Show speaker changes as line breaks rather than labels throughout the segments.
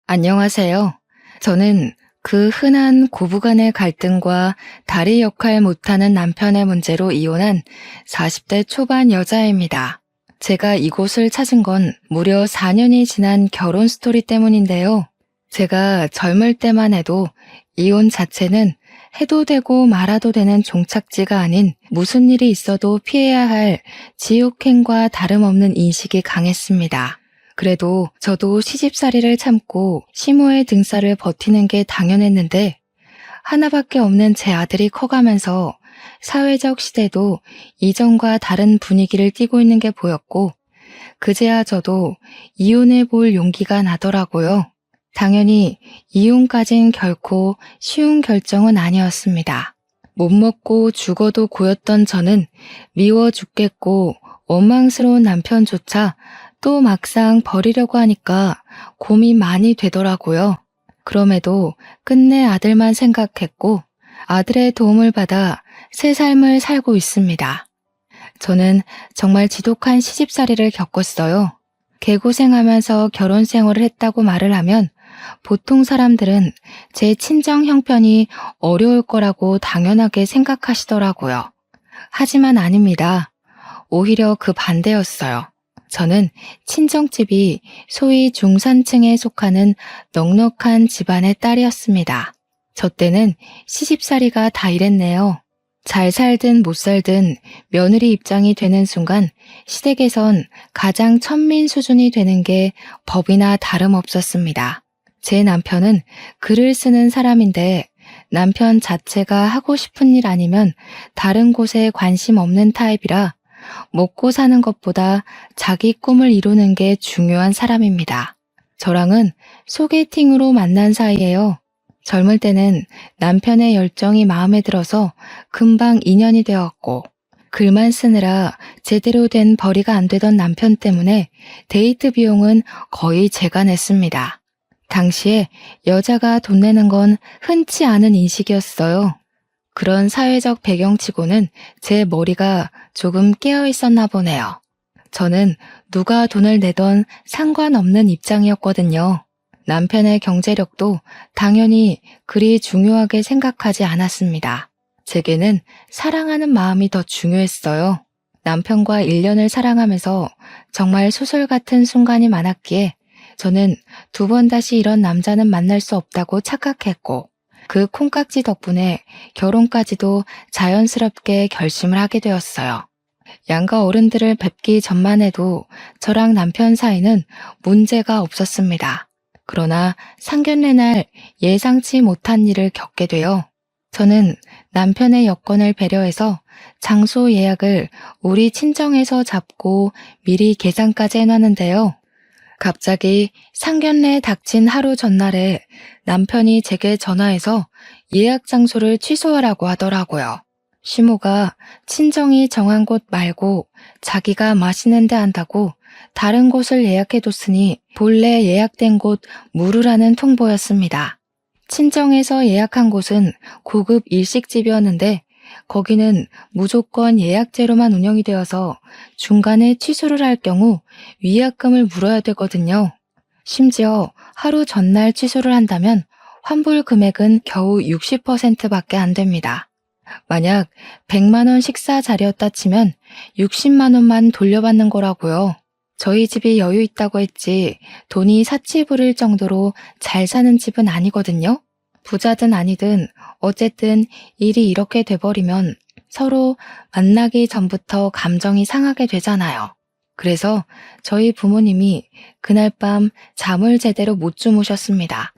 안녕하세요. 저는 그 흔한 고부간의 갈등과 다리 역할 못하는 남편의 문제로 이혼한 40대 초반 여자입니다. 제가 이곳을 찾은 건 무려 4년이 지난 결혼 스토리 때문인데요. 제가 젊을 때만 해도 이혼 자체는 해도 되고 말아도 되는 종착지가 아닌 무슨 일이 있어도 피해야 할 지옥행과 다름없는 인식이 강했습니다. 그래도 저도 시집살이를 참고 시모의 등살을 버티는 게 당연했는데 하나밖에 없는 제 아들이 커가면서 사회적 시대도 이전과 다른 분위기를 띠고 있는 게 보였고 그제야 저도 이혼해 볼 용기가 나더라고요. 당연히 이혼까진 결코 쉬운 결정은 아니었습니다. 못 먹고 죽어도 고였던 저는 미워 죽겠고 원망스러운 남편조차 또 막상 버리려고 하니까 고민 많이 되더라고요. 그럼에도 끝내 아들만 생각했고 아들의 도움을 받아 새 삶을 살고 있습니다. 저는 정말 지독한 시집살이를 겪었어요. 개고생하면서 결혼 생활을 했다고 말을 하면 보통 사람들은 제 친정 형편이 어려울 거라고 당연하게 생각하시더라고요. 하지만 아닙니다. 오히려 그 반대였어요. 저는 친정집이 소위 중산층에 속하는 넉넉한 집안의 딸이었습니다. 저 때는 시집살이가 다 이랬네요. 잘 살든 못 살든 며느리 입장이 되는 순간 시댁에선 가장 천민 수준이 되는 게 법이나 다름없었습니다. 제 남편은 글을 쓰는 사람인데 남편 자체가 하고 싶은 일 아니면 다른 곳에 관심 없는 타입이라 먹고 사는 것보다 자기 꿈을 이루는 게 중요한 사람입니다. 저랑은 소개팅으로 만난 사이예요. 젊을 때는 남편의 열정이 마음에 들어서 금방 인연이 되었고 글만 쓰느라 제대로 된 벌이가 안 되던 남편 때문에 데이트 비용은 거의 제가 냈습니다. 당시에 여자가 돈 내는 건 흔치 않은 인식이었어요. 그런 사회적 배경치고는 제 머리가 조금 깨어 있었나 보네요. 저는 누가 돈을 내던 상관없는 입장이었거든요. 남편의 경제력도 당연히 그리 중요하게 생각하지 않았습니다. 제게는 사랑하는 마음이 더 중요했어요. 남편과 1년을 사랑하면서 정말 소설 같은 순간이 많았기에 저는 2번 다시 이런 남자는 만날 수 없다고 착각했고 그 콩깍지 덕분에 결혼까지도 자연스럽게 결심을 하게 되었어요. 양가 어른들을 뵙기 전만 해도 저랑 남편 사이는 문제가 없었습니다. 그러나 상견례 날 예상치 못한 일을 겪게 되어 저는 남편의 여건을 배려해서 장소 예약을 우리 친정에서 잡고 미리 계산까지 해놨는데요. 갑자기 상견례 닥친 하루 전날에 남편이 제게 전화해서 예약 장소를 취소하라고 하더라고요. 시모가 친정이 정한 곳 말고 자기가 맛있는 데 한다고 다른 곳을 예약해뒀으니 본래 예약된 곳 물으라는 통보였습니다. 친정에서 예약한 곳은 고급 일식집이었는데 거기는 무조건 예약제로만 운영이 되어서 중간에 취소를 할 경우 위약금을 물어야 되거든요. 심지어 하루 전날 취소를 한다면 환불 금액은 겨우 60%밖에 안 됩니다. 만약 100만 원 식사 자리였다 치면 60만 원만 돌려받는 거라고요. 저희 집이 여유 있다고 했지 돈이 사치 부릴 정도로 잘 사는 집은 아니거든요. 부자든 아니든 어쨌든 일이 이렇게 돼버리면 서로 만나기 전부터 감정이 상하게 되잖아요. 그래서 저희 부모님이 그날 밤 잠을 제대로 못 주무셨습니다.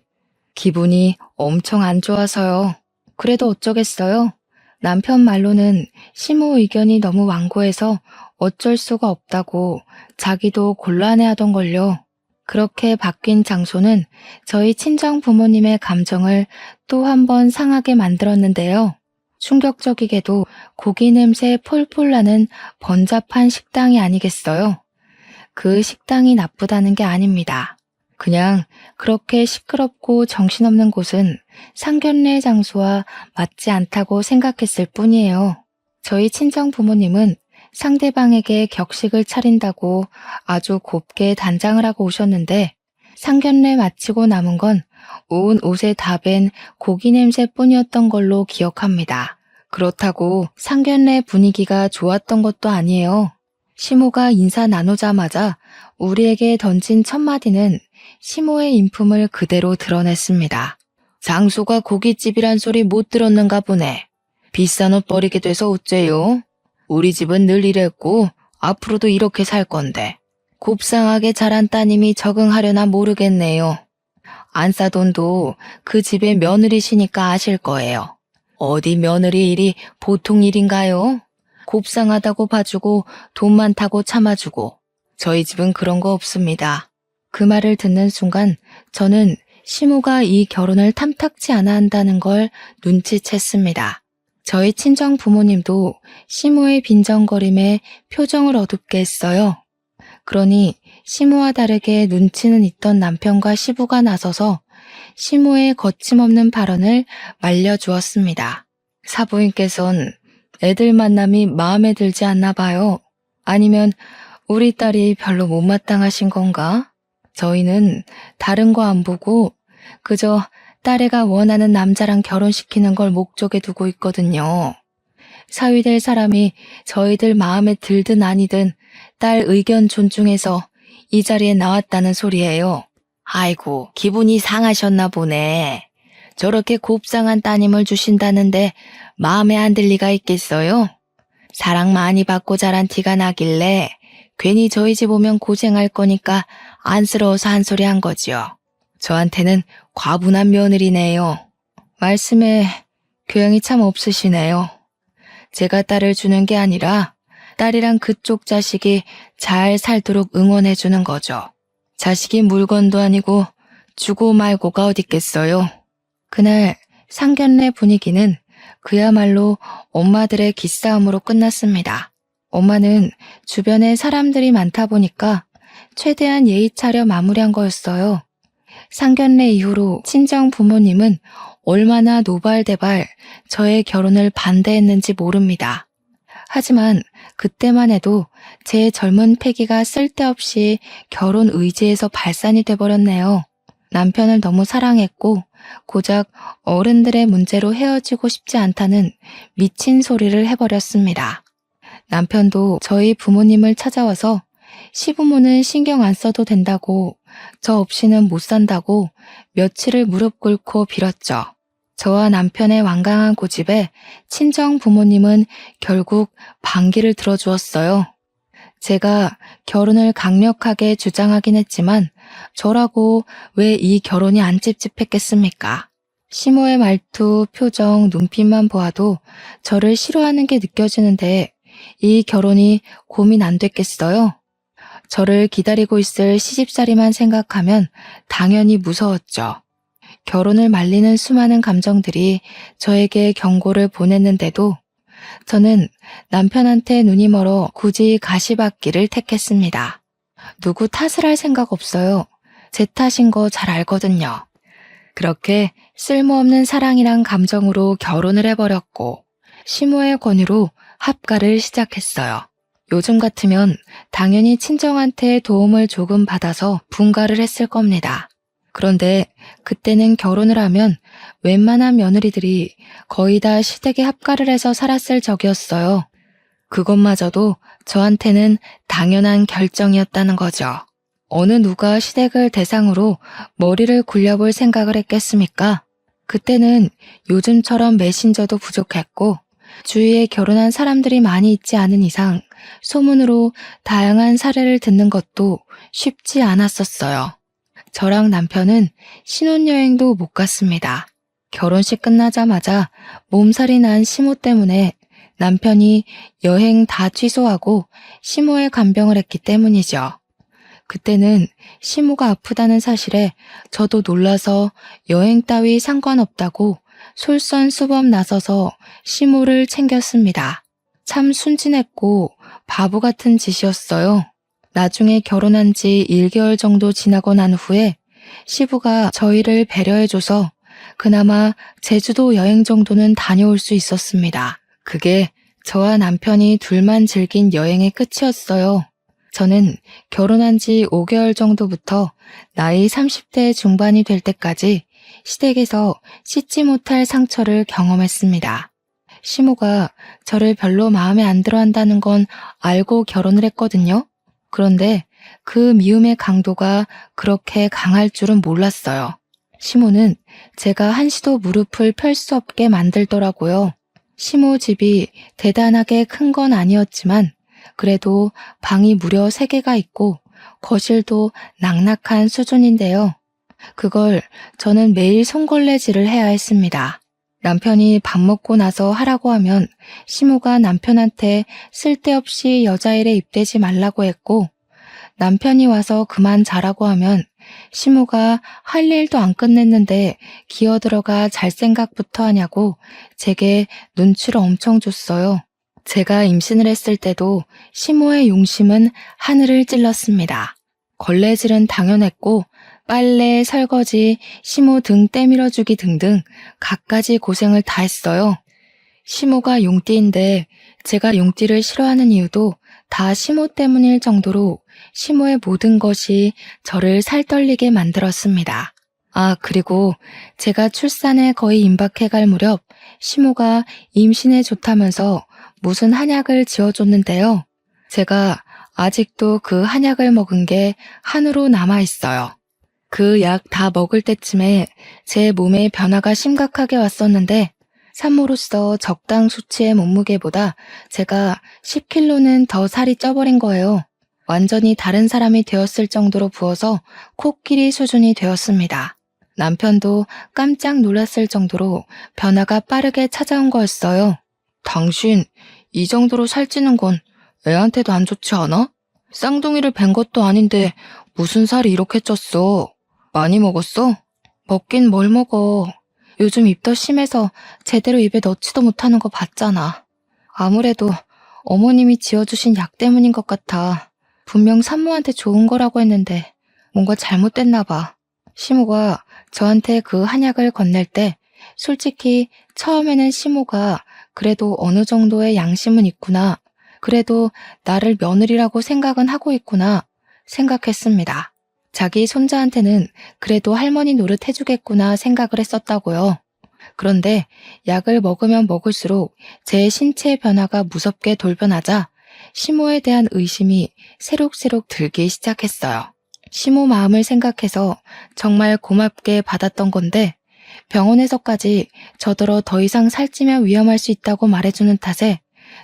기분이 엄청 안 좋아서요. 그래도 어쩌겠어요. 남편 말로는 시모 의견이 너무 완고해서 어쩔 수가 없다고 자기도 곤란해하던걸요. 그렇게 바뀐 장소는 저희 친정 부모님의 감정을 또 한 번 상하게 만들었는데요. 충격적이게도 고기 냄새 폴폴 나는 번잡한 식당이 아니겠어요? 그 식당이 나쁘다는 게 아닙니다. 그냥 그렇게 시끄럽고 정신없는 곳은 상견례 장소와 맞지 않다고 생각했을 뿐이에요. 저희 친정 부모님은 상대방에게 격식을 차린다고 아주 곱게 단장을 하고 오셨는데 상견례 마치고 남은 건 온 옷에 다 밴 고기 냄새뿐이었던 걸로 기억합니다. 그렇다고 상견례 분위기가 좋았던 것도 아니에요. 시모가 인사 나누자마자 우리에게 던진 첫 마디는 시모의 인품을 그대로 드러냈습니다. 장소가 고깃집이란 소리 못 들었는가 보네. 비싼 옷 버리게 돼서 어째요? 우리 집은 늘 이랬고 앞으로도 이렇게 살 건데. 곱상하게 자란 따님이 적응하려나 모르겠네요. 안 싸돈도 그 집의 며느리시니까 아실 거예요. 어디 며느리 일이 보통 일인가요? 곱상하다고 봐주고 돈 많다고 참아주고. 저희 집은 그런 거 없습니다. 그 말을 듣는 순간 저는 시모가 이 결혼을 탐탁치 않아 한다는 걸 눈치챘습니다. 저희 친정 부모님도 시모의 빈정거림에 표정을 어둡게 했어요. 그러니 시모와 다르게 눈치는 있던 남편과 시부가 나서서 시모의 거침없는 발언을 말려주었습니다. 사부인께선 애들 만남이 마음에 들지 않나 봐요. 아니면 우리 딸이 별로 못마땅하신 건가? 저희는 다른 거 안 보고 그저 딸애가 원하는 남자랑 결혼시키는 걸 목적에 두고 있거든요. 사위될 사람이 저희들 마음에 들든 아니든 딸 의견 존중해서 이 자리에 나왔다는 소리예요. 아이고, 기분이 상하셨나 보네. 저렇게 곱상한 따님을 주신다는데 마음에 안 들 리가 있겠어요? 사랑 많이 받고 자란 티가 나길래 괜히 저희 집 오면 고생할 거니까 안쓰러워서 한 소리 한 거지요. 저한테는 과분한 며느리네요. 말씀에 교양이 참 없으시네요. 제가 딸을 주는 게 아니라 딸이랑 그쪽 자식이 잘 살도록 응원해 주는 거죠. 자식이 물건도 아니고 주고 말고가 어딨겠어요. 그날 상견례 분위기는 그야말로 엄마들의 기싸움으로 끝났습니다. 엄마는 주변에 사람들이 많다 보니까 최대한 예의 차려 마무리한 거였어요. 상견례 이후로 친정 부모님은 얼마나 노발대발 저의 결혼을 반대했는지 모릅니다. 하지만 그때만 해도 제 젊은 패기가 쓸데없이 결혼 의지에서 발산이 돼버렸네요. 남편을 너무 사랑했고 고작 어른들의 문제로 헤어지고 싶지 않다는 미친 소리를 해버렸습니다. 남편도 저희 부모님을 찾아와서 시부모는 신경 안 써도 된다고, 저 없이는 못 산다고 며칠을 무릎 꿇고 빌었죠. 저와 남편의 완강한 고집에 친정 부모님은 결국 반기를 들어주었어요. 제가 결혼을 강력하게 주장하긴 했지만 저라고 왜 이 결혼이 안 찝찝했겠습니까? 시모의 말투, 표정, 눈빛만 보아도 저를 싫어하는 게 느껴지는데 이 결혼이 고민 안 됐겠어요? 저를 기다리고 있을 시집살이만 생각하면 당연히 무서웠죠. 결혼을 말리는 수많은 감정들이 저에게 경고를 보냈는데도 저는 남편한테 눈이 멀어 굳이 가시밭길을 택했습니다. 누구 탓을 할 생각 없어요. 제 탓인 거 잘 알거든요. 그렇게 쓸모없는 사랑이란 감정으로 결혼을 해버렸고 시모의 권유로 합가를 시작했어요. 요즘 같으면 당연히 친정한테 도움을 조금 받아서 분가를 했을 겁니다. 그런데 그때는 결혼을 하면 웬만한 며느리들이 거의 다 시댁에 합가를 해서 살았을 적이었어요. 그것마저도 저한테는 당연한 결정이었다는 거죠. 어느 누가 시댁을 대상으로 머리를 굴려볼 생각을 했겠습니까? 그때는 요즘처럼 메신저도 부족했고 주위에 결혼한 사람들이 많이 있지 않은 이상 소문으로 다양한 사례를 듣는 것도 쉽지 않았었어요. 저랑 남편은 신혼여행도 못 갔습니다. 결혼식 끝나자마자 몸살이 난 시모 때문에 남편이 여행 다 취소하고 시모의 간병을 했기 때문이죠. 그때는 시모가 아프다는 사실에 저도 놀라서 여행 따위 상관없다고 솔선수범 나서서 시모를 챙겼습니다. 참 순진했고 바보 같은 짓이었어요. 나중에 결혼한 지 1개월 정도 지나고 난 후에 시부가 저희를 배려해줘서 그나마 제주도 여행 정도는 다녀올 수 있었습니다. 그게 저와 남편이 둘만 즐긴 여행의 끝이었어요. 저는 결혼한 지 5개월 정도부터 나이 30대 중반이 될 때까지 시댁에서 씻지 못할 상처를 경험했습니다. 시모가 저를 별로 마음에 안 들어 한다는 건 알고 결혼을 했거든요. 그런데 그 미움의 강도가 그렇게 강할 줄은 몰랐어요. 시모는 제가 한시도 무릎을 펼 수 없게 만들더라고요. 시모 집이 대단하게 큰 건 아니었지만 그래도 방이 무려 3개가 있고 거실도 낙낙한 수준인데요. 그걸 저는 매일 손걸레질을 해야 했습니다. 남편이 밥 먹고 나서 하라고 하면 시모가 남편한테 쓸데없이 여자일에 입대지 말라고 했고, 남편이 와서 그만 자라고 하면 시모가 할 일도 안 끝냈는데 기어들어가 잘 생각부터 하냐고 제게 눈치를 엄청 줬어요. 제가 임신을 했을 때도 시모의 용심은 하늘을 찔렀습니다. 걸레질은 당연했고 빨래, 설거지, 시모 등 때밀어주기 등등 갖가지 고생을 다 했어요. 시모가 용띠인데 제가 용띠를 싫어하는 이유도 다 시모 때문일 정도로 시모의 모든 것이 저를 살떨리게 만들었습니다. 아, 그리고 제가 출산에 거의 임박해갈 무렵 시모가 임신에 좋다면서 무슨 한약을 지어줬는데요. 제가 아직도 그 한약을 먹은 게 한우로 남아있어요. 그 약 다 먹을 때쯤에 제 몸에 변화가 심각하게 왔었는데 산모로서 적당 수치의 몸무게보다 제가 10kg는 더 살이 쪄버린 거예요. 완전히 다른 사람이 되었을 정도로 부어서 코끼리 수준이 되었습니다. 남편도 깜짝 놀랐을 정도로 변화가 빠르게 찾아온 거였어요. 당신 이 정도로 살찌는 건 애한테도 안 좋지 않아? 쌍둥이를 뵌 것도 아닌데 무슨 살이 이렇게 쪘어? 많이 먹었어? 먹긴 뭘 먹어. 요즘 입덧 심해서 제대로 입에 넣지도 못하는 거 봤잖아. 아무래도 어머님이 지어주신 약 때문인 것 같아. 분명 산모한테 좋은 거라고 했는데 뭔가 잘못됐나 봐. 시모가 저한테 그 한약을 건넬 때 솔직히 처음에는 시모가 그래도 어느 정도의 양심은 있구나. 그래도 나를 며느리라고 생각은 하고 있구나 생각했습니다. 자기 손자한테는 그래도 할머니 노릇 해주겠구나 생각을 했었다고요. 그런데 약을 먹으면 먹을수록 제 신체 변화가 무섭게 돌변하자 시모에 대한 의심이 새록새록 들기 시작했어요. 시모 마음을 생각해서 정말 고맙게 받았던 건데 병원에서까지 저더러 더 이상 살찌면 위험할 수 있다고 말해주는 탓에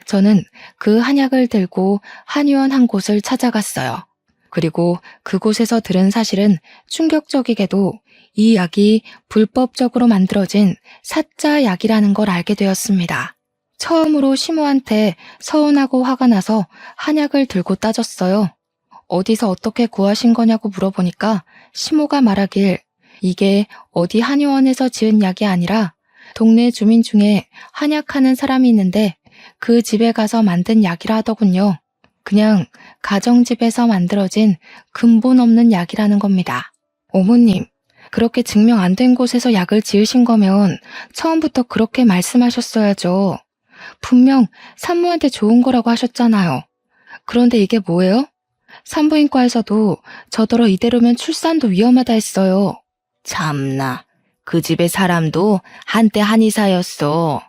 저는 그 한약을 들고 한의원 한 곳을 찾아갔어요. 그리고 그곳에서 들은 사실은 충격적이게도 이 약이 불법적으로 만들어진 사짜 약이라는 걸 알게 되었습니다. 처음으로 시모한테 서운하고 화가 나서 한약을 들고 따졌어요. 어디서 어떻게 구하신 거냐고 물어보니까 시모가 말하길 이게 어디 한의원에서 지은 약이 아니라 동네 주민 중에 한약하는 사람이 있는데 그 집에 가서 만든 약이라 하더군요. 그냥 가정집에서 만들어진 근본 없는 약이라는 겁니다. 어머님, 그렇게 증명 안 된 곳에서 약을 지으신 거면 처음부터 그렇게 말씀하셨어야죠. 분명 산모한테 좋은 거라고 하셨잖아요. 그런데 이게 뭐예요? 산부인과에서도 저더러 이대로면 출산도 위험하다 했어요. 참나, 그 집의 사람도 한때 한의사였어.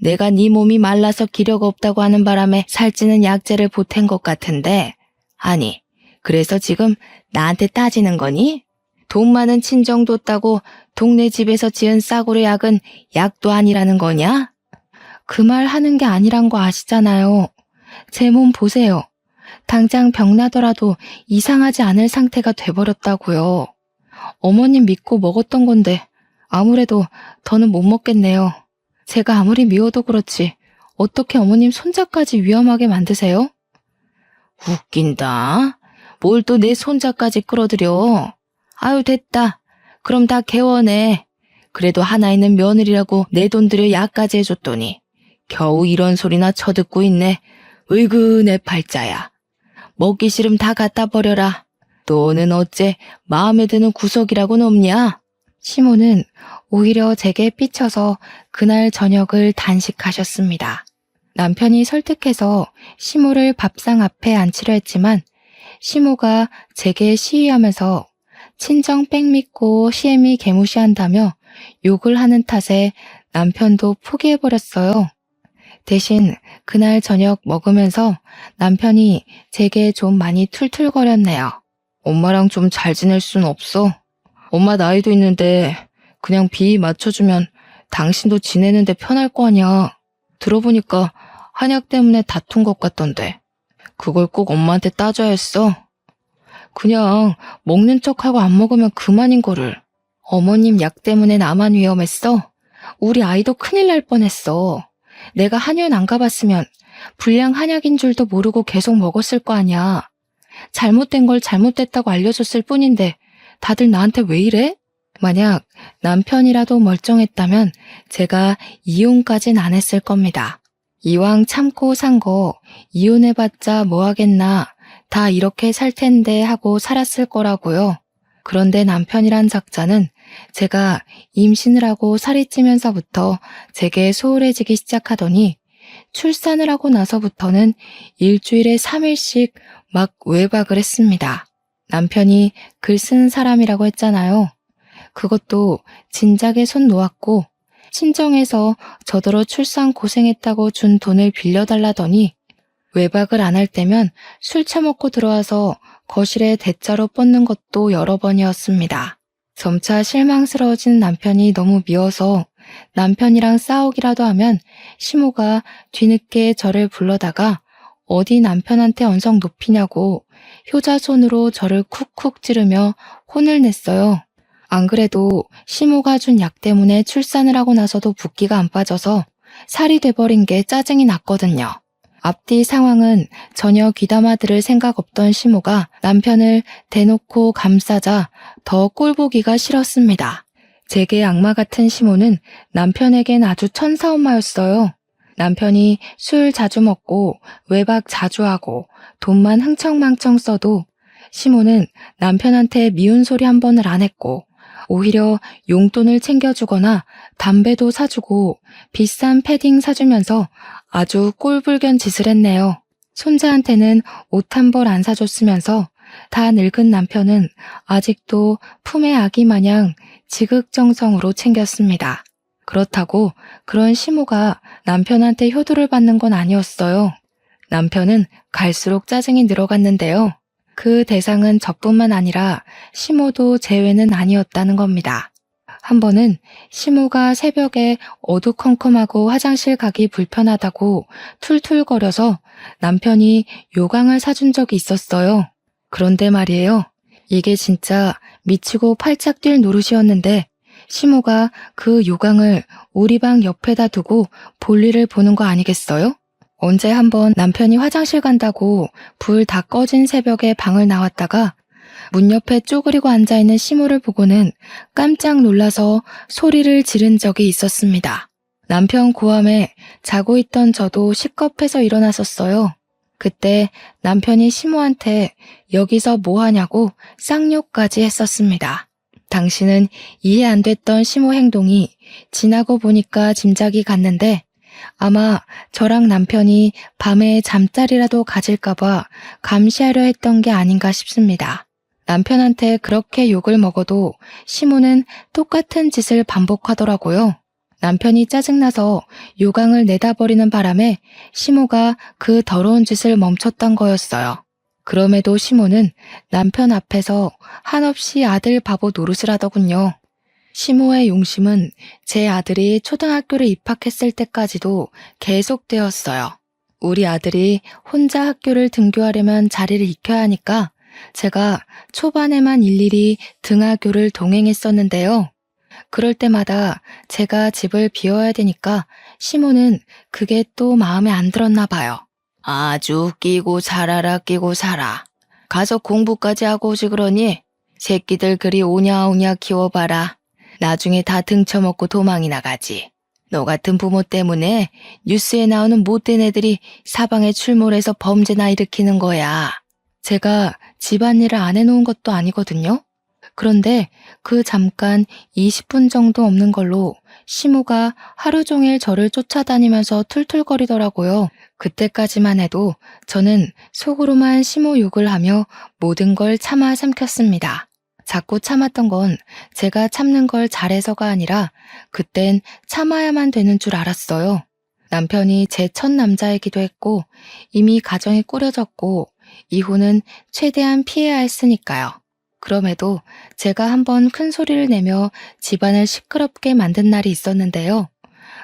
내가 네 몸이 말라서 기력 없다고 하는 바람에 살찌는 약재를 보탠 것 같은데, 아니, 그래서 지금 나한테 따지는 거니? 돈 많은 친정 뒀다고 동네 집에서 지은 싸구려 약은 약도 아니라는 거냐? 그 말 하는 게 아니란 거 아시잖아요. 제 몸 보세요. 당장 병나더라도 이상하지 않을 상태가 돼버렸다고요. 어머님 믿고 먹었던 건데 아무래도 더는 못 먹겠네요. 제가 아무리 미워도 그렇지 어떻게 어머님 손자까지 위험하게 만드세요? 웃긴다. 뭘 또 내 손자까지 끌어들여. 아유 됐다. 그럼 다 개원해. 그래도 하나 있는 며느리라고 내 돈 들여 약까지 해줬더니 겨우 이런 소리나 쳐듣고 있네. 으이그 내 팔자야. 먹기 싫음 다 갖다 버려라. 너는 어째 마음에 드는 구석이라고는 없냐? 시모는 오히려 제게 삐쳐서 그날 저녁을 단식하셨습니다. 남편이 설득해서 시모를 밥상 앞에 앉히려 했지만 시모가 제게 시위하면서 친정 빽 믿고 시애미 개무시한다며 욕을 하는 탓에 남편도 포기해버렸어요. 대신 그날 저녁 먹으면서 남편이 제게 좀 많이 툴툴거렸네요. 엄마랑 좀 잘 지낼 순 없어? 엄마 나이도 있는데 그냥 비위 맞춰주면 당신도 지내는데 편할 거 아니야. 들어보니까 한약 때문에 다툰 것 같던데. 그걸 꼭 엄마한테 따져야 했어? 그냥 먹는 척하고 안 먹으면 그만인 거를. 어머님 약 때문에 나만 위험했어? 우리 아이도 큰일 날 뻔했어. 내가 한의원 안 가봤으면 불량 한약인 줄도 모르고 계속 먹었을 거 아니야. 잘못된 걸 잘못됐다고 알려줬을 뿐인데 다들 나한테 왜 이래? 만약 남편이라도 멀쩡했다면 제가 이혼까진 안 했을 겁니다. 이왕 참고 산 거 이혼해봤자 뭐 하겠나, 다 이렇게 살 텐데 하고 살았을 거라고요. 그런데 남편이란 작자는 제가 임신을 하고 살이 찌면서부터 제게 소홀해지기 시작하더니 출산을 하고 나서부터는 일주일에 3일씩 막 외박을 했습니다. 남편이 글 쓰는 사람이라고 했잖아요. 그것도 진작에 손 놓았고 친정에서 저더러 출산 고생했다고 준 돈을 빌려달라더니 외박을 안 할 때면 술 처먹고 들어와서 거실에 대자로 뻗는 것도 여러 번이었습니다. 점차 실망스러워진 남편이 너무 미워서 남편이랑 싸우기라도 하면 시모가 뒤늦게 저를 불러다가 어디 남편한테 언성 높이냐고 효자손으로 저를 쿡쿡 찌르며 혼을 냈어요. 안 그래도 시모가 준 약 때문에 출산을 하고 나서도 붓기가 안 빠져서 살이 돼버린 게 짜증이 났거든요. 앞뒤 상황은 전혀 귀담아 들을 생각 없던 시모가 남편을 대놓고 감싸자 더 꼴보기가 싫었습니다. 제게 악마 같은 시모는 남편에겐 아주 천사엄마였어요. 남편이 술 자주 먹고 외박 자주 하고 돈만 흥청망청 써도 시모는 남편한테 미운 소리 한 번을 안 했고 오히려 용돈을 챙겨주거나 담배도 사주고 비싼 패딩 사주면서 아주 꼴불견 짓을 했네요. 손자한테는 옷 한 벌 안 사줬으면서 다 늙은 남편은 아직도 품의 아기 마냥 지극정성으로 챙겼습니다. 그렇다고 그런 시모가 남편한테 효도를 받는 건 아니었어요. 남편은 갈수록 짜증이 늘어갔는데요. 그 대상은 저뿐만 아니라 시모도 제외는 아니었다는 겁니다. 한 번은 시모가 새벽에 어두컴컴하고 화장실 가기 불편하다고 툴툴거려서 남편이 요강을 사준 적이 있었어요. 그런데 말이에요. 이게 진짜 미치고 팔짝 뛸 노릇이었는데 시모가 그 요강을 우리 방 옆에다 두고 볼일을 보는 거 아니겠어요? 언제 한번 남편이 화장실 간다고 불 다 꺼진 새벽에 방을 나왔다가 문 옆에 쪼그리고 앉아있는 시모를 보고는 깜짝 놀라서 소리를 지른 적이 있었습니다. 남편 고함에 자고 있던 저도 식겁해서 일어났었어요. 그때 남편이 시모한테 여기서 뭐 하냐고 쌍욕까지 했었습니다. 당신은 이해 안 됐던 시모 행동이 지나고 보니까 짐작이 갔는데 아마 저랑 남편이 밤에 잠자리라도 가질까봐 감시하려 했던 게 아닌가 싶습니다. 남편한테 그렇게 욕을 먹어도 시모는 똑같은 짓을 반복하더라고요. 남편이 짜증나서 요강을 내다버리는 바람에 시모가 그 더러운 짓을 멈췄던 거였어요. 그럼에도 시모는 남편 앞에서 한없이 아들 바보 노릇을 하더군요. 시모의 용심은 제 아들이 초등학교를 입학했을 때까지도 계속되었어요. 우리 아들이 혼자 학교를 등교하려면 자리를 익혀야 하니까 제가 초반에만 일일이 등하교를 동행했었는데요. 그럴 때마다 제가 집을 비워야 되니까 시모는 그게 또 마음에 안 들었나 봐요. 아주 끼고 살아라 끼고 살아. 가서 공부까지 하고 오지 그러니 새끼들 그리 오냐오냐 키워봐라. 나중에 다 등쳐먹고 도망이 나가지. 너 같은 부모 때문에 뉴스에 나오는 못된 애들이 사방에 출몰해서 범죄나 일으키는 거야. 제가 집안일을 안 해놓은 것도 아니거든요. 그런데 그 잠깐 20분 정도 없는 걸로 시모가 하루 종일 저를 쫓아다니면서 툴툴거리더라고요. 그때까지만 해도 저는 속으로만 심호 욕을 하며 모든 걸 참아 삼켰습니다. 자꾸 참았던 건 제가 참는 걸 잘해서가 아니라 그땐 참아야만 되는 줄 알았어요. 남편이 제 첫 남자이기도 했고 이미 가정이 꾸려졌고 이혼은 최대한 피해야 했으니까요. 그럼에도 제가 한번 큰 소리를 내며 집안을 시끄럽게 만든 날이 있었는데요.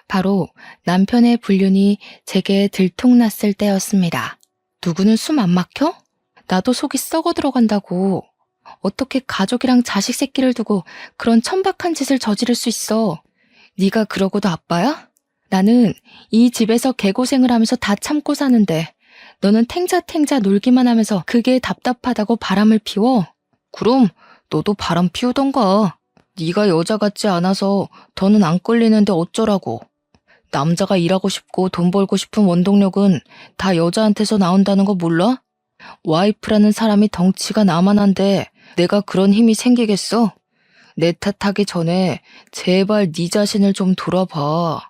바로 남편의 불륜이 제게 들통났을 때였습니다. 누구는 숨 안 막혀? 나도 속이 썩어 들어간다고. 어떻게 가족이랑 자식 새끼를 두고 그런 천박한 짓을 저지를 수 있어? 네가 그러고도 아빠야? 나는 이 집에서 개고생을 하면서 다 참고 사는데 너는 탱자탱자 놀기만 하면서 그게 답답하다고 바람을 피워? 그럼 너도 바람 피우던가. 네가 여자 같지 않아서 더는 안 끌리는데 어쩌라고. 남자가 일하고 싶고 돈 벌고 싶은 원동력은 다 여자한테서 나온다는 거 몰라? 와이프라는 사람이 덩치가 나만한데 내가 그런 힘이 생기겠어? 내 탓하기 전에 제발 네 자신을 좀 돌아봐.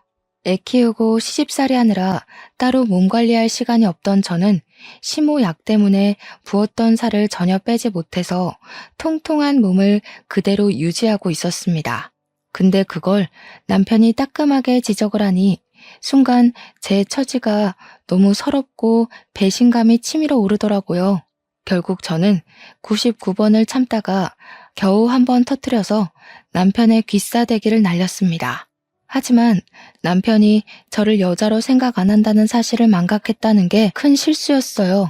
애 키우고 시집살이 하느라 따로 몸 관리할 시간이 없던 저는 심호 약 때문에 부었던 살을 전혀 빼지 못해서 통통한 몸을 그대로 유지하고 있었습니다. 근데 그걸 남편이 따끔하게 지적을 하니 순간 제 처지가 너무 서럽고 배신감이 치밀어 오르더라고요. 결국 저는 99번을 참다가 겨우 한 번 터뜨려서 남편의 귀싸대기를 날렸습니다. 하지만 남편이 저를 여자로 생각 안 한다는 사실을 망각했다는 게 큰 실수였어요.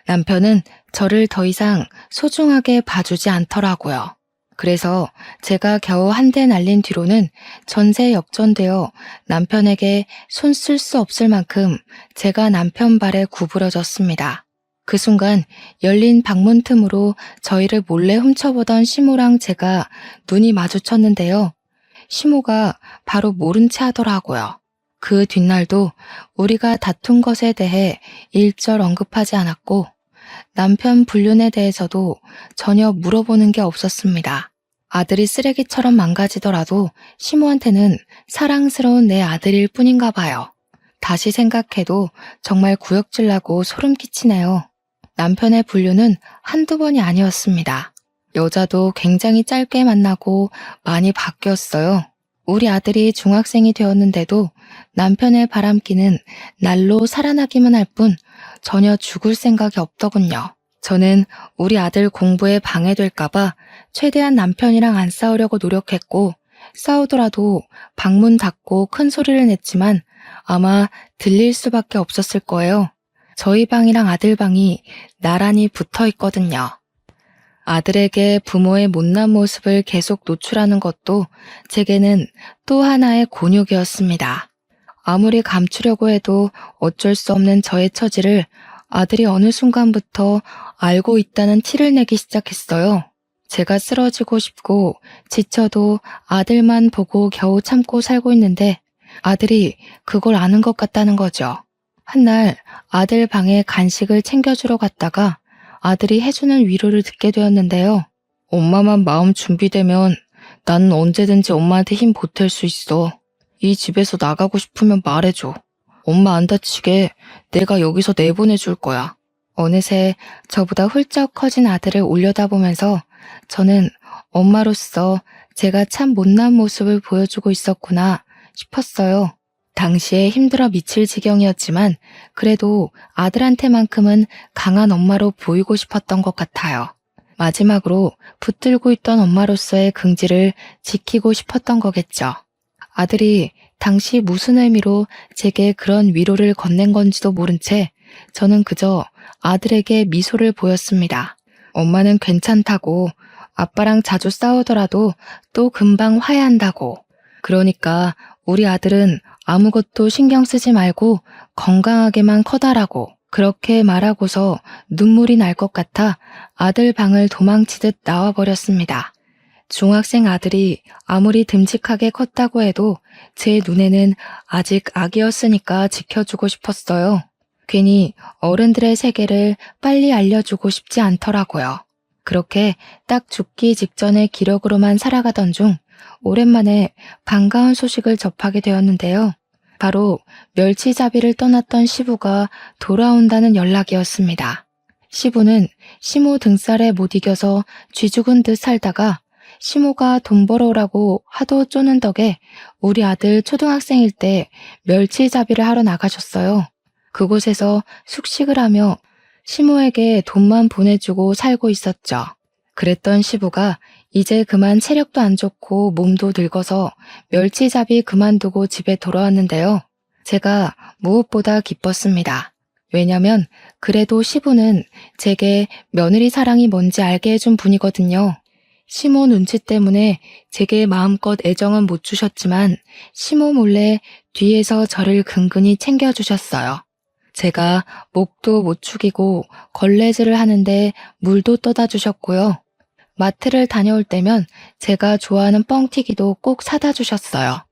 남편은 저를 더 이상 소중하게 봐주지 않더라고요. 그래서 제가 겨우 한 대 날린 뒤로는 전세 역전되어 남편에게 손 쓸 수 없을 만큼 제가 남편 발에 구부러졌습니다. 그 순간 열린 방문 틈으로 저희를 몰래 훔쳐보던 시모랑 제가 눈이 마주쳤는데요. 시모가 바로 모른 체 하더라고요. 그 뒷날도 우리가 다툰 것에 대해 일절 언급하지 않았고 남편 불륜에 대해서도 전혀 물어보는 게 없었습니다. 아들이 쓰레기처럼 망가지더라도 시모한테는 사랑스러운 내 아들일 뿐인가 봐요. 다시 생각해도 정말 구역질 나고 소름 끼치네요. 남편의 불륜은 한두 번이 아니었습니다. 여자도 굉장히 짧게 만나고 많이 바뀌었어요. 우리 아들이 중학생이 되었는데도 남편의 바람기는 날로 살아나기만 할 뿐 전혀 죽을 생각이 없더군요. 저는 우리 아들 공부에 방해될까봐 최대한 남편이랑 안 싸우려고 노력했고 싸우더라도 방문 닫고 큰 소리를 냈지만 아마 들릴 수밖에 없었을 거예요. 저희 방이랑 아들 방이 나란히 붙어 있거든요. 아들에게 부모의 못난 모습을 계속 노출하는 것도 제게는 또 하나의 곤욕이었습니다. 아무리 감추려고 해도 어쩔 수 없는 저의 처지를 아들이 어느 순간부터 알고 있다는 티를 내기 시작했어요. 제가 쓰러지고 싶고 지쳐도 아들만 보고 겨우 참고 살고 있는데 아들이 그걸 아는 것 같다는 거죠. 한날 아들 방에 간식을 챙겨주러 갔다가 아들이 해주는 위로를 듣게 되었는데요. 엄마만 마음 준비되면 나는 언제든지 엄마한테 힘 보탤 수 있어. 이 집에서 나가고 싶으면 말해줘. 엄마 안 다치게 내가 여기서 내보내줄 거야. 어느새 저보다 훌쩍 커진 아들을 올려다보면서 저는 엄마로서 제가 참 못난 모습을 보여주고 있었구나 싶었어요. 당시에 힘들어 미칠 지경이었지만 그래도 아들한테만큼은 강한 엄마로 보이고 싶었던 것 같아요. 마지막으로 붙들고 있던 엄마로서의 긍지를 지키고 싶었던 거겠죠. 아들이 당시 무슨 의미로 제게 그런 위로를 건넨 건지도 모른 채 저는 그저 아들에게 미소를 보였습니다. 엄마는 괜찮다고, 아빠랑 자주 싸우더라도 또 금방 화해한다고. 그러니까 우리 아들은 아무것도 신경 쓰지 말고 건강하게만 커다라고. 그렇게 말하고서 눈물이 날 것 같아 아들 방을 도망치듯 나와버렸습니다. 중학생 아들이 아무리 듬직하게 컸다고 해도 제 눈에는 아직 아기였으니까 지켜주고 싶었어요. 괜히 어른들의 세계를 빨리 알려주고 싶지 않더라고요. 그렇게 딱 죽기 직전의 기력으로만 살아가던 중 오랜만에 반가운 소식을 접하게 되었는데요. 바로 멸치잡이를 떠났던 시부가 돌아온다는 연락이었습니다. 시부는 시모 등살에 못 이겨서 쥐죽은 듯 살다가 시모가 돈 벌어오라고 하도 쪼는 덕에 우리 아들 초등학생일 때 멸치잡이를 하러 나가셨어요. 그곳에서 숙식을 하며 시모에게 돈만 보내주고 살고 있었죠. 그랬던 시부가 이제 그만 체력도 안 좋고 몸도 늙어서 멸치잡이 그만두고 집에 돌아왔는데요. 제가 무엇보다 기뻤습니다. 왜냐면 그래도 시부는 제게 며느리 사랑이 뭔지 알게 해준 분이거든요. 시모 눈치 때문에 제게 마음껏 애정은 못 주셨지만 시모 몰래 뒤에서 저를 근근히 챙겨주셨어요. 제가 목도 못 축이고 걸레질을 하는데 물도 떠다 주셨고요. 마트를 다녀올 때면 제가 좋아하는 뻥튀기도 꼭 사다 주셨어요.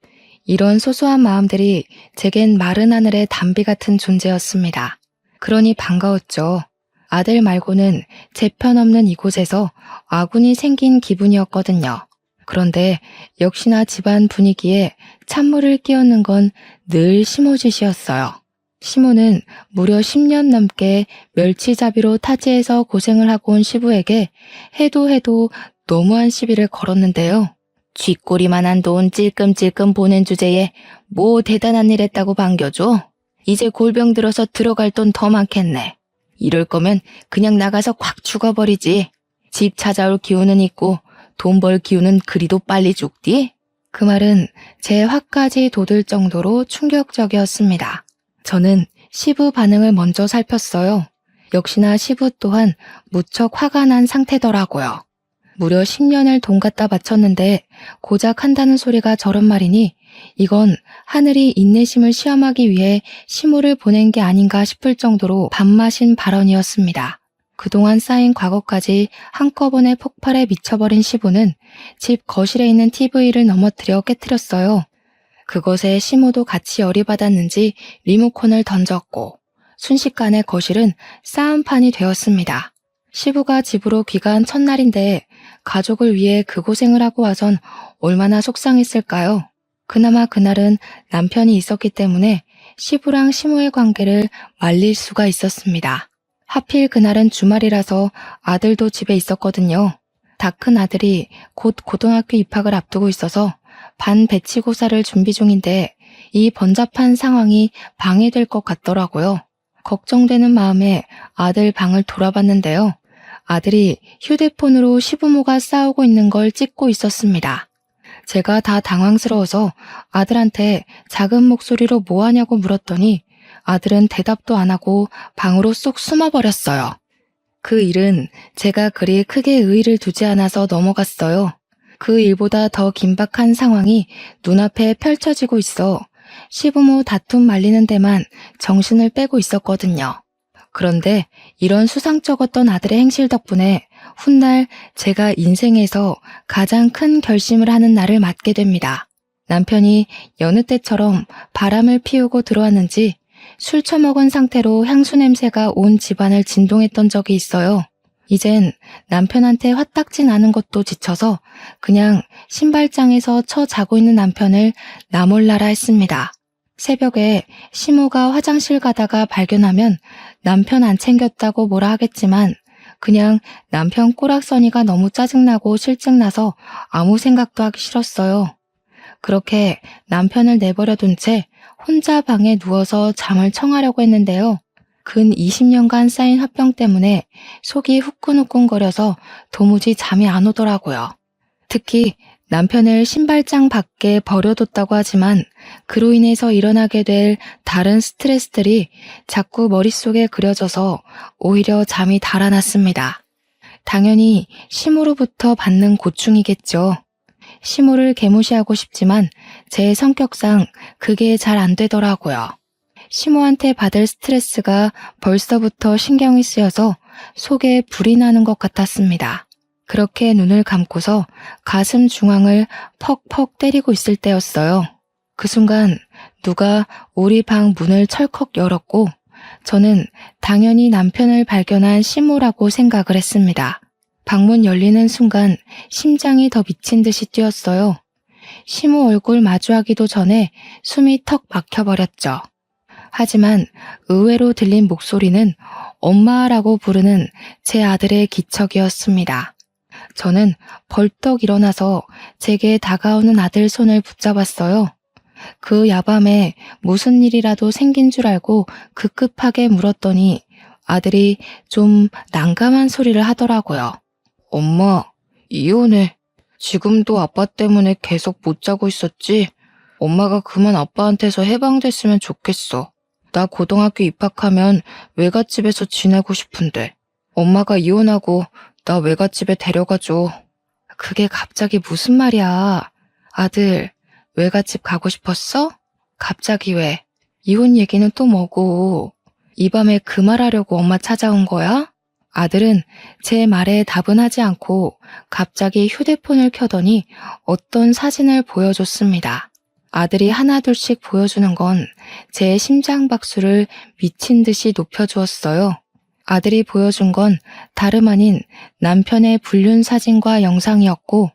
이런 소소한 마음들이 제겐 마른 하늘의 담비 같은 존재였습니다. 그러니 반가웠죠. 아들 말고는 제 편 없는 이곳에서 아군이 생긴 기분이었거든요. 그런데 역시나 집안 분위기에 찬물을 끼얹는 건 늘 시모 짓이었어요. 시모는 무려 10년 넘게 멸치잡이로 타지에서 고생을 하고 온 시부에게 해도 너무한 시비를 걸었는데요. 쥐꼬리만한 돈 찔끔찔끔 보낸 주제에 뭐 대단한 일 했다고 반겨줘? 이제 골병 들어서 들어갈 돈 더 많겠네. 이럴 거면 그냥 나가서 콱 죽어버리지. 집 찾아올 기운은 있고 돈 벌 기운은 그리도 빨리 죽디? 그 말은 제 화까지 돋을 정도로 충격적이었습니다. 저는 시부 반응을 먼저 살폈어요. 역시나 시부 또한 무척 화가 난 상태더라고요. 무려 10년을 돈 갖다 바쳤는데 고작 한다는 소리가 저런 말이니 이건 하늘이 인내심을 시험하기 위해 시모를 보낸 게 아닌가 싶을 정도로 밥맛인 발언이었습니다. 그동안 쌓인 과거까지 한꺼번에 폭발해 미쳐버린 시부는 집 거실에 있는 TV를 넘어뜨려 깨트렸어요. 그것에 시모도 같이 열이 받았는지 리모컨을 던졌고 순식간에 거실은 싸움판이 되었습니다. 시부가 집으로 귀가한 첫날인데 가족을 위해 그 고생을 하고 와선 얼마나 속상했을까요? 그나마 그날은 남편이 있었기 때문에 시부랑 시모의 관계를 말릴 수가 있었습니다. 하필 그날은 주말이라서 아들도 집에 있었거든요. 다 큰 아들이 곧 고등학교 입학을 앞두고 있어서 반배치고사를 준비 중인데 이 번잡한 상황이 방해될 것 같더라고요. 걱정되는 마음에 아들 방을 돌아봤는데요. 아들이 휴대폰으로 시부모가 싸우고 있는 걸 찍고 있었습니다. 제가 다 당황스러워서 아들한테 작은 목소리로 뭐 하냐고 물었더니 아들은 대답도 안 하고 방으로 쏙 숨어버렸어요. 그 일은 제가 그리 크게 의의를 두지 않아서 넘어갔어요. 그 일보다 더 긴박한 상황이 눈앞에 펼쳐지고 있어 시부모 다툼 말리는 데만 정신을 빼고 있었거든요. 그런데 이런 수상쩍었던 아들의 행실 덕분에 훗날 제가 인생에서 가장 큰 결심을 하는 날을 맞게 됩니다. 남편이 여느 때처럼 바람을 피우고 들어왔는지 술 처먹은 상태로 향수 냄새가 온 집안을 진동했던 적이 있어요. 이젠 남편한테 화딱지 나는 것도 지쳐서 그냥 신발장에서 처 자고 있는 남편을 나몰라라 했습니다. 새벽에 시모가 화장실 가다가 발견하면 남편 안 챙겼다고 뭐라 하겠지만 그냥 남편 꼬락서니가 너무 짜증나고 실증나서 아무 생각도 하기 싫었어요. 그렇게 남편을 내버려둔 채 혼자 방에 누워서 잠을 청하려고 했는데요. 근 20년간 쌓인 화병 때문에 속이 후끈후끈거려서 도무지 잠이 안 오더라고요. 특히 남편을 신발장 밖에 버려뒀다고 하지만 그로 인해서 일어나게 될 다른 스트레스들이 자꾸 머릿속에 그려져서 오히려 잠이 달아났습니다. 당연히 시모로부터 받는 고충이겠죠. 시모를 개무시하고 싶지만 제 성격상 그게 잘 안 되더라고요. 시모한테 받을 스트레스가 벌써부터 신경이 쓰여서 속에 불이 나는 것 같았습니다. 그렇게 눈을 감고서 가슴 중앙을 퍽퍽 때리고 있을 때였어요. 그 순간 누가 우리 방 문을 철컥 열었고 저는 당연히 남편을 발견한 시모라고 생각을 했습니다. 방문 열리는 순간 심장이 더 미친 듯이 뛰었어요. 시모 얼굴 마주하기도 전에 숨이 턱 막혀버렸죠. 하지만 의외로 들린 목소리는 엄마라고 부르는 제 아들의 기척이었습니다. 저는 벌떡 일어나서 제게 다가오는 아들 손을 붙잡았어요. 그 야밤에 무슨 일이라도 생긴 줄 알고 급급하게 물었더니 아들이 좀 난감한 소리를 하더라고요. 엄마, 이혼해. 지금도 아빠 때문에 계속 못 자고 있었지? 엄마가 그만 아빠한테서 해방됐으면 좋겠어. 나 고등학교 입학하면 외갓집에서 지내고 싶은데. 엄마가 이혼하고 나 외갓집에 데려가줘. 그게 갑자기 무슨 말이야. 아들, 외갓집 가고 싶었어? 갑자기 왜? 이혼 얘기는 또 뭐고? 이 밤에 그 말하려고 엄마 찾아온 거야? 아들은 제 말에 답은 하지 않고 갑자기 휴대폰을 켜더니 어떤 사진을 보여줬습니다. 아들이 하나둘씩 보여주는 건 제 심장 박수를 미친 듯이 높여주었어요. 아들이 보여준 건 다름 아닌 남편의 불륜 사진과 영상이었고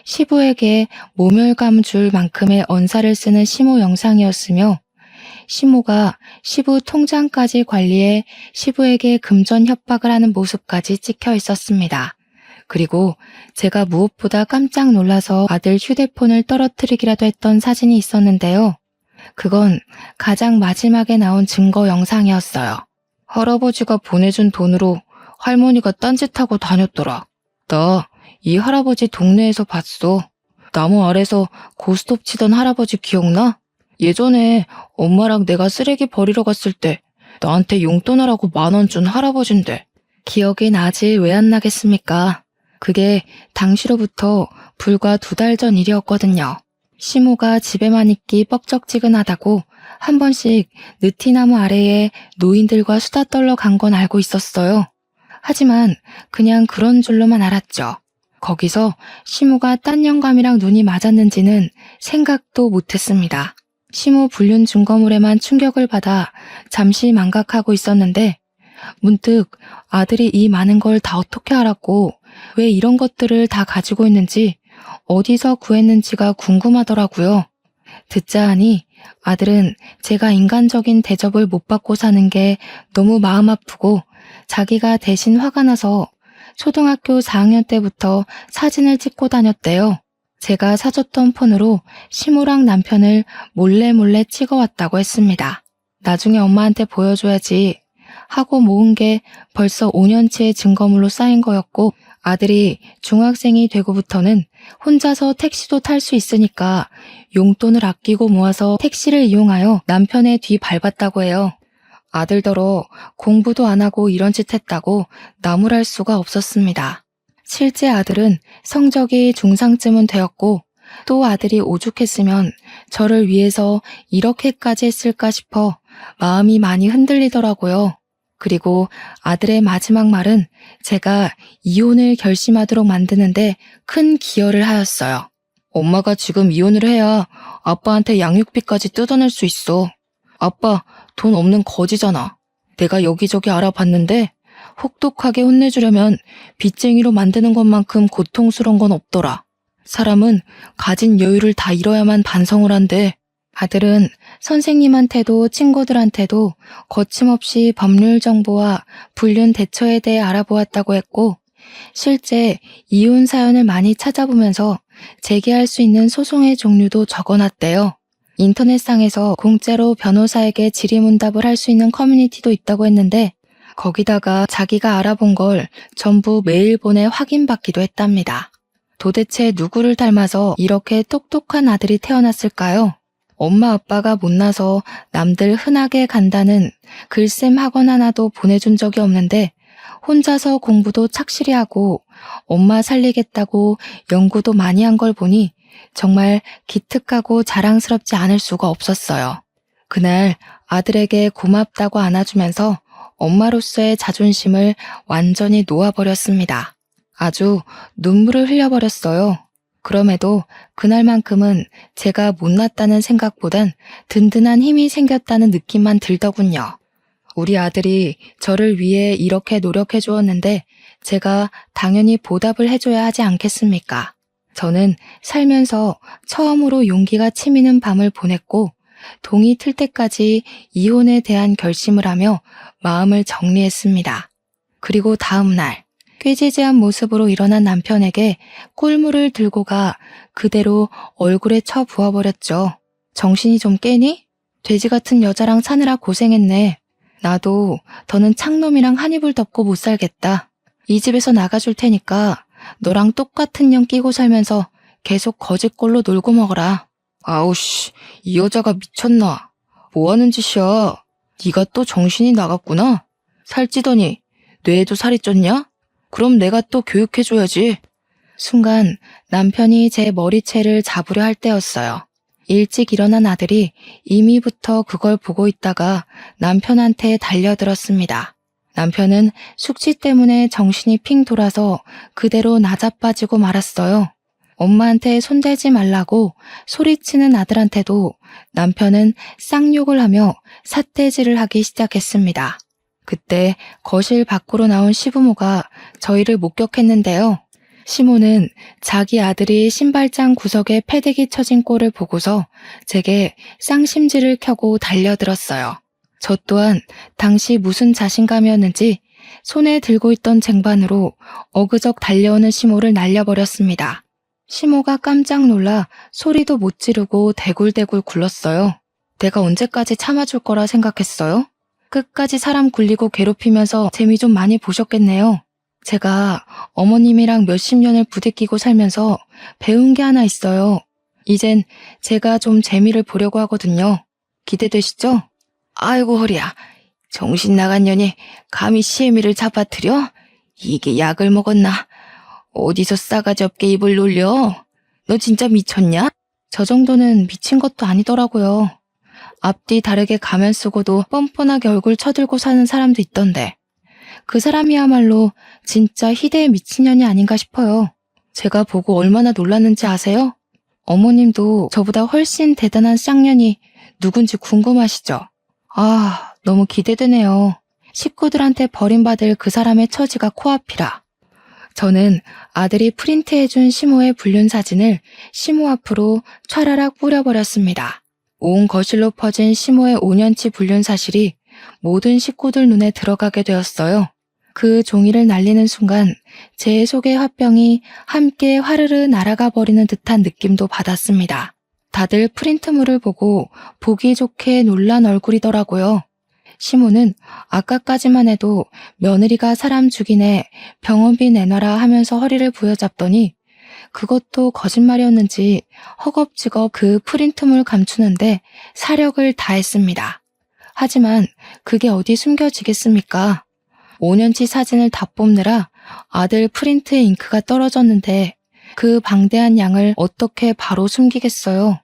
시부에게 모멸감 줄 만큼의 언사를 쓰는 시모 영상이었으며 시모가 시부 통장까지 관리해 시부에게 금전 협박을 하는 모습까지 찍혀 있었습니다. 그리고 제가 무엇보다 깜짝 놀라서 아들 휴대폰을 떨어뜨리기라도 했던 사진이 있었는데요. 그건 가장 마지막에 나온 증거 영상이었어요. 할아버지가 보내준 돈으로 할머니가 딴짓하고 다녔더라. 나 이 할아버지 동네에서 봤어. 나무 아래서 고스톱 치던 할아버지 기억나? 예전에 엄마랑 내가 쓰레기 버리러 갔을 때 나한테 용돈 하라고 10,000원 준 할아버진데. 기억이 나지 왜 안 나겠습니까? 그게 당시로부터 불과 2달 전 일이었거든요. 시모가 집에만 있기 뻑적지근하다고 한 번씩 느티나무 아래에 노인들과 수다 떨러 간 건 알고 있었어요. 하지만 그냥 그런 줄로만 알았죠. 거기서 시모가 딴 영감이랑 눈이 맞았는지는 생각도 못했습니다. 시모 불륜 증거물에만 충격을 받아 잠시 망각하고 있었는데 문득 아들이 이 많은 걸 다 어떻게 알았고 왜 이런 것들을 다 가지고 있는지 어디서 구했는지가 궁금하더라고요. 듣자 하니 아들은 제가 인간적인 대접을 못 받고 사는 게 너무 마음 아프고 자기가 대신 화가 나서 초등학교 4학년 때부터 사진을 찍고 다녔대요. 제가 사줬던 폰으로 시모랑 남편을 몰래 찍어왔다고 했습니다. 나중에 엄마한테 보여줘야지 하고 모은 게 벌써 5년치의 증거물로 쌓인 거였고 아들이 중학생이 되고부터는 혼자서 택시도 탈 수 있으니까 용돈을 아끼고 모아서 택시를 이용하여 남편의 뒤 밟았다고 해요. 아들더러 공부도 안 하고 이런 짓 했다고 나무랄 수가 없었습니다. 실제 아들은 성적이 중상쯤은 되었고 또 아들이 오죽했으면 저를 위해서 이렇게까지 했을까 싶어 마음이 많이 흔들리더라고요. 그리고 아들의 마지막 말은 제가 이혼을 결심하도록 만드는데 큰 기여를 하였어요. 엄마가 지금 이혼을 해야 아빠한테 양육비까지 뜯어낼 수 있어. 아빠 돈 없는 거지잖아. 내가 여기저기 알아봤는데 혹독하게 혼내주려면 빚쟁이로 만드는 것만큼 고통스러운 건 없더라. 사람은 가진 여유를 다 잃어야만 반성을 한대. 아들은 선생님한테도 친구들한테도 거침없이 법률 정보와 불륜 대처에 대해 알아보았다고 했고 실제 이혼 사연을 많이 찾아보면서 제기할 수 있는 소송의 종류도 적어놨대요. 인터넷상에서 공짜로 변호사에게 질의응답을 할 수 있는 커뮤니티도 있다고 했는데 거기다가 자기가 알아본 걸 전부 메일 보내 확인받기도 했답니다. 도대체 누구를 닮아서 이렇게 똑똑한 아들이 태어났을까요? 엄마 아빠가 못나서 남들 흔하게 간다는 글쌤 학원 하나도 보내준 적이 없는데 혼자서 공부도 착실히 하고 엄마 살리겠다고 연구도 많이 한 걸 보니 정말 기특하고 자랑스럽지 않을 수가 없었어요. 그날 아들에게 고맙다고 안아주면서 엄마로서의 자존심을 완전히 놓아버렸습니다. 아주 눈물을 흘려버렸어요. 그럼에도 그날만큼은 제가 못났다는 생각보단 든든한 힘이 생겼다는 느낌만 들더군요. 우리 아들이 저를 위해 이렇게 노력해 주었는데 제가 당연히 보답을 해줘야 하지 않겠습니까? 저는 살면서 처음으로 용기가 치미는 밤을 보냈고 동이 틀 때까지 이혼에 대한 결심을 하며 마음을 정리했습니다. 그리고 다음 날 꾀지지한 모습으로 일어난 남편에게 꿀물을 들고 가 그대로 얼굴에 쳐 부어버렸죠. 정신이 좀 깨니? 돼지 같은 여자랑 사느라 고생했네. 나도 더는 창놈이랑 한 이불 덮고 못 살겠다. 이 집에서 나가줄 테니까 너랑 똑같은 년 끼고 살면서 계속 거짓골로 놀고 먹어라. 아우씨, 이 여자가 미쳤나? 뭐하는 짓이야? 네가 또 정신이 나갔구나? 살찌더니 뇌에도 살이 쪘냐? 그럼 내가 또 교육해줘야지. 순간 남편이 제 머리채를 잡으려 할 때였어요. 일찍 일어난 아들이 이미부터 그걸 보고 있다가 남편한테 달려들었습니다. 남편은 숙취 때문에 정신이 핑 돌아서 그대로 나자빠지고 말았어요. 엄마한테 손대지 말라고 소리치는 아들한테도 남편은 쌍욕을 하며 삿대질을 하기 시작했습니다. 그때 거실 밖으로 나온 시부모가 저희를 목격했는데요. 시모는 자기 아들이 신발장 구석에 패대기 쳐진 꼴을 보고서 제게 쌍심지를 켜고 달려들었어요. 저 또한 당시 무슨 자신감이었는지 손에 들고 있던 쟁반으로 어그적 달려오는 시모를 날려버렸습니다. 시모가 깜짝 놀라 소리도 못 지르고 대굴대굴 굴렀어요. 내가 언제까지 참아줄 거라 생각했어요? 끝까지 사람 굴리고 괴롭히면서 재미 좀 많이 보셨겠네요. 제가 어머님이랑 몇십 년을 부대끼고 살면서 배운 게 하나 있어요. 이젠 제가 좀 재미를 보려고 하거든요. 기대되시죠? 아이고 허리야. 정신 나간 년이 감히 시애미를 잡아뜨려? 이게 약을 먹었나? 어디서 싸가지 없게 입을 놀려? 너 진짜 미쳤냐? 저 정도는 미친 것도 아니더라고요. 앞뒤 다르게 가면 쓰고도 뻔뻔하게 얼굴 쳐들고 사는 사람도 있던데 그 사람이야말로 진짜 희대의 미친년이 아닌가 싶어요. 제가 보고 얼마나 놀랐는지 아세요? 어머님도 저보다 훨씬 대단한 쌍년이 누군지 궁금하시죠? 아, 너무 기대되네요. 식구들한테 버림받을 그 사람의 처지가 코앞이라. 저는 아들이 프린트해준 시모의 불륜 사진을 시모 앞으로 촤라락 뿌려버렸습니다. 온 거실로 퍼진 시모의 5년치 불륜 사실이 모든 식구들 눈에 들어가게 되었어요. 그 종이를 날리는 순간 제 속의 화병이 함께 화르르 날아가 버리는 듯한 느낌도 받았습니다. 다들 프린트물을 보고 보기 좋게 놀란 얼굴이더라고요. 시모는 아까까지만 해도 며느리가 사람 죽이네 병원비 내놔라 하면서 허리를 부여잡더니 그것도 거짓말이었는지 허겁지겁 그 프린트물 감추는데 사력을 다했습니다. 하지만 그게 어디 숨겨지겠습니까? 5년치 사진을 다 뽑느라 아들 프린트에 잉크가 떨어졌는데 그 방대한 양을 어떻게 바로 숨기겠어요.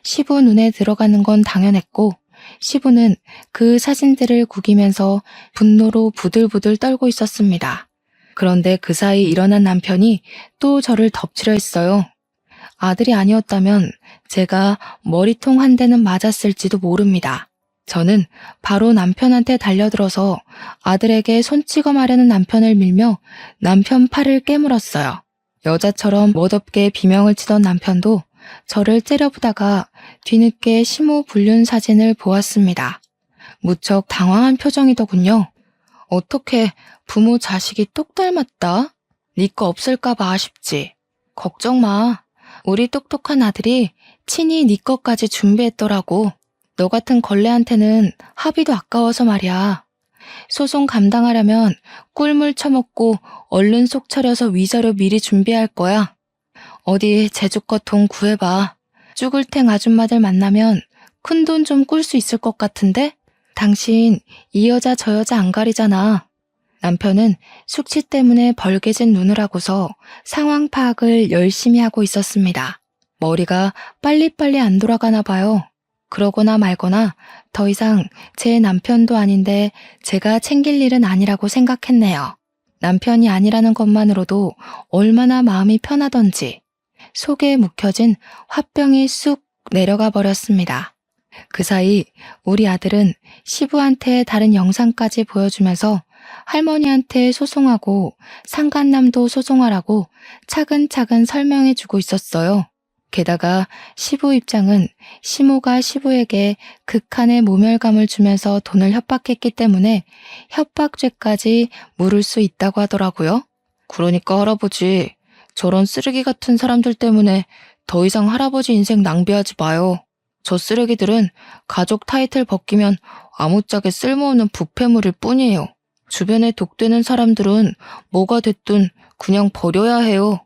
시부 눈에 들어가는 건 당연했고 시부는 그 사진들을 구기면서 분노로 부들부들 떨고 있었습니다. 그런데 그 사이 일어난 남편이 또 저를 덮치려 했어요. 아들이 아니었다면 제가 머리통 한 대는 맞았을지도 모릅니다. 저는 바로 남편한테 달려들어서 아들에게 손찌검 하려는 남편을 밀며 남편 팔을 깨물었어요. 여자처럼 멋없게 비명을 치던 남편도 저를 째려보다가 뒤늦게 시모 불륜 사진을 보았습니다. 무척 당황한 표정이더군요. 어떻게 부모 자식이 똑 닮았다? 네 거 없을까봐 아쉽지. 걱정 마. 우리 똑똑한 아들이 친히 네 것까지 준비했더라고. 너 같은 걸레한테는 합의도 아까워서 말이야. 소송 감당하려면 꿀물 처먹고 얼른 속 차려서 위자료 미리 준비할 거야. 어디 제주껏 돈 구해봐. 쭈글탱 아줌마들 만나면 큰돈 좀 꿀 수 있을 것 같은데? 당신 이 여자 저 여자 안 가리잖아. 남편은 숙취 때문에 벌개진 눈을 하고서 상황 파악을 열심히 하고 있었습니다. 머리가 빨리빨리 안 돌아가나 봐요. 그러거나 말거나 더 이상 제 남편도 아닌데 제가 챙길 일은 아니라고 생각했네요. 남편이 아니라는 것만으로도 얼마나 마음이 편하던지 속에 묵혀진 화병이 쑥 내려가 버렸습니다. 그 사이 우리 아들은 시부한테 다른 영상까지 보여주면서 할머니한테 소송하고 상간남도 소송하라고 차근차근 설명해주고 있었어요. 게다가 시부 입장은 시모가 시부에게 극한의 모멸감을 주면서 돈을 협박했기 때문에 협박죄까지 물을 수 있다고 하더라고요. 그러니까 할아버지, 저런 쓰레기 같은 사람들 때문에 더 이상 할아버지 인생 낭비하지 마요. 저 쓰레기들은 가족 타이틀 벗기면 아무짝에 쓸모없는 부패물일 뿐이에요. 주변에 독되는 사람들은 뭐가 됐든 그냥 버려야 해요.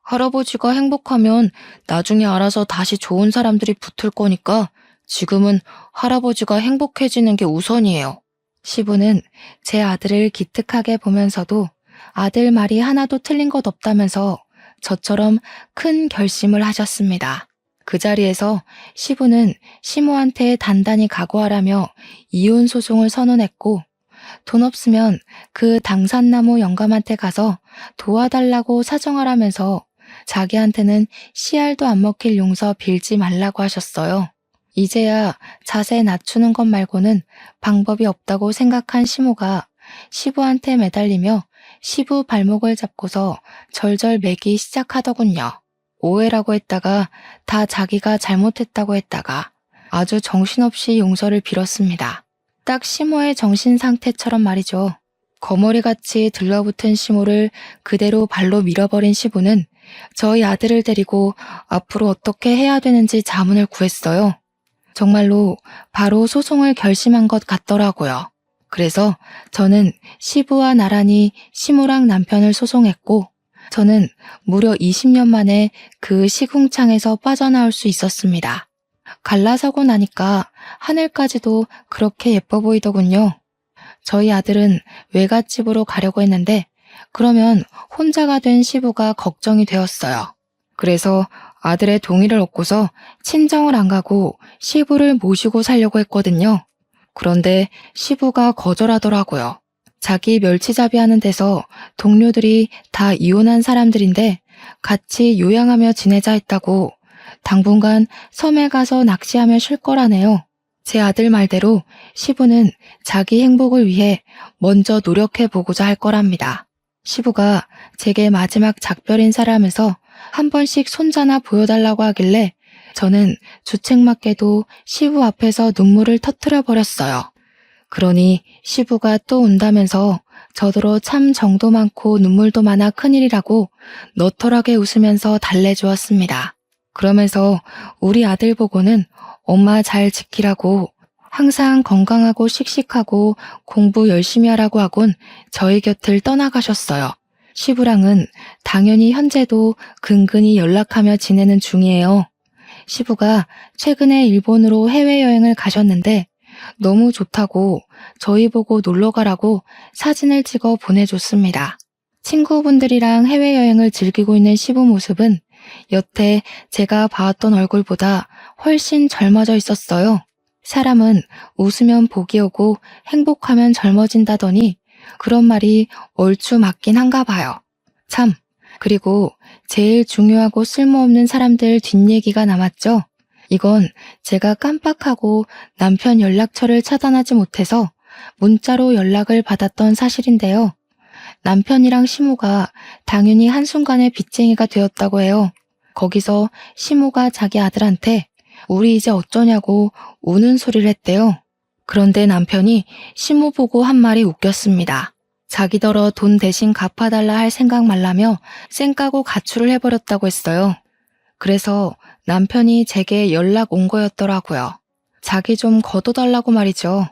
할아버지가 행복하면 나중에 알아서 다시 좋은 사람들이 붙을 거니까 지금은 할아버지가 행복해지는 게 우선이에요. 시부는 제 아들을 기특하게 보면서도 아들 말이 하나도 틀린 것 없다면서 저처럼 큰 결심을 하셨습니다. 그 자리에서 시부는 시모한테 단단히 각오하라며 이혼 소송을 선언했고, 돈 없으면 그 당산나무 영감한테 가서 도와달라고 사정하라면서 자기한테는 씨알도 안 먹힐 용서 빌지 말라고 하셨어요. 이제야 자세 낮추는 것 말고는 방법이 없다고 생각한 시모가 시부한테 매달리며 시부 발목을 잡고서 절절 매기 시작하더군요. 오해라고 했다가 다 자기가 잘못했다고 했다가 아주 정신없이 용서를 빌었습니다. 딱 시모의 정신 상태처럼 말이죠. 거머리같이 들러붙은 시모를 그대로 발로 밀어버린 시부는 저희 아들을 데리고 앞으로 어떻게 해야 되는지 자문을 구했어요. 정말로 바로 소송을 결심한 것 같더라고요. 그래서 저는 시부와 나란히 시모랑 남편을 소송했고, 저는 무려 20년 만에 그 시궁창에서 빠져나올 수 있었습니다. 갈라서고 나니까 하늘까지도 그렇게 예뻐 보이더군요. 저희 아들은 외갓집으로 가려고 했는데 그러면 혼자가 된 시부가 걱정이 되었어요. 그래서 아들의 동의를 얻고서 친정을 안 가고 시부를 모시고 살려고 했거든요. 그런데 시부가 거절하더라고요. 자기 멸치잡이 하는 데서 동료들이 다 이혼한 사람들인데 같이 요양하며 지내자 했다고 당분간 섬에 가서 낚시하며 쉴 거라네요. 제 아들 말대로 시부는 자기 행복을 위해 먼저 노력해보고자 할 거랍니다. 시부가 제게 마지막 작별 인사를 하면서 한 번씩 손자나 보여달라고 하길래 저는 주책맞게도 시부 앞에서 눈물을 터뜨려 버렸어요. 그러니 시부가 또 운다면서 저더러 참 정도 많고 눈물도 많아 큰일이라고 너털하게 웃으면서 달래주었습니다. 그러면서 우리 아들 보고는 엄마 잘 지키라고 항상 건강하고 씩씩하고 공부 열심히 하라고 하곤 저희 곁을 떠나가셨어요. 시부랑은 당연히 현재도 근근히 연락하며 지내는 중이에요. 시부가 최근에 일본으로 해외여행을 가셨는데 너무 좋다고 저희 보고 놀러 가라고 사진을 찍어 보내줬습니다. 친구분들이랑 해외여행을 즐기고 있는 시부 모습은 여태 제가 봐왔던 얼굴보다 훨씬 젊어져 있었어요. 사람은 웃으면 복이 오고 행복하면 젊어진다더니 그런 말이 얼추 맞긴 한가 봐요. 참, 그리고 제일 중요하고 쓸모없는 사람들 뒷얘기가 남았죠. 이건 제가 깜빡하고 남편 연락처를 차단하지 못해서 문자로 연락을 받았던 사실인데요. 남편이랑 시모가 당연히 한순간에 빚쟁이가 되었다고 해요. 거기서 시모가 자기 아들한테 우리 이제 어쩌냐고 우는 소리를 했대요. 그런데 남편이 시모 보고 한 말이 웃겼습니다. 자기더러 돈 대신 갚아달라 할 생각 말라며 쌩까고 가출을 해버렸다고 했어요. 그래서 남편이 제게 연락 온 거였더라고요. 자기 좀 걷어달라고 말이죠.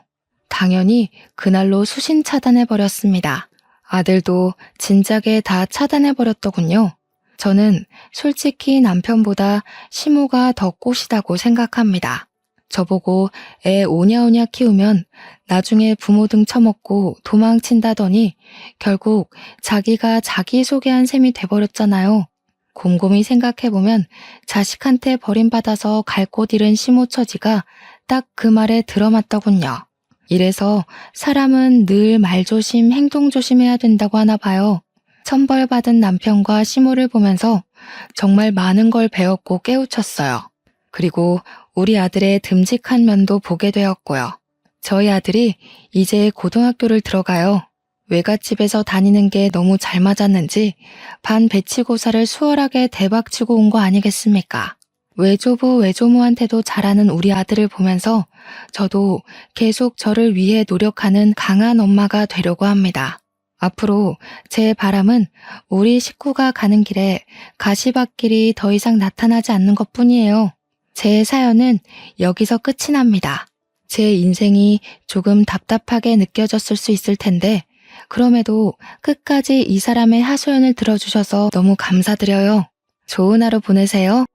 당연히 그날로 수신 차단해버렸습니다. 아들도 진작에 다 차단해버렸더군요. 저는 솔직히 남편보다 시모가 더 꽃이다고 생각합니다. 저보고 애 오냐오냐 키우면 나중에 부모 등 처먹고 도망친다더니 결국 자기가 자기 소개한 셈이 돼버렸잖아요. 곰곰이 생각해보면 자식한테 버림받아서 갈 곳 잃은 시모 처지가 딱 그 말에 들어맞더군요. 이래서 사람은 늘 말조심, 행동조심해야 된다고 하나 봐요. 천벌받은 남편과 시모를 보면서 정말 많은 걸 배웠고 깨우쳤어요. 그리고 우리 아들의 듬직한 면도 보게 되었고요. 저희 아들이 이제 고등학교를 들어가요. 외갓집에서 다니는 게 너무 잘 맞았는지 반배치고사를 수월하게 대박치고 온 거 아니겠습니까? 외조부, 외조모한테도 잘하는 우리 아들을 보면서 저도 계속 저를 위해 노력하는 강한 엄마가 되려고 합니다. 앞으로 제 바람은 우리 식구가 가는 길에 가시밭길이 더 이상 나타나지 않는 것뿐이에요. 제 사연은 여기서 끝이 납니다. 제 인생이 조금 답답하게 느껴졌을 수 있을 텐데 그럼에도 끝까지 이 사람의 하소연을 들어주셔서 너무 감사드려요. 좋은 하루 보내세요.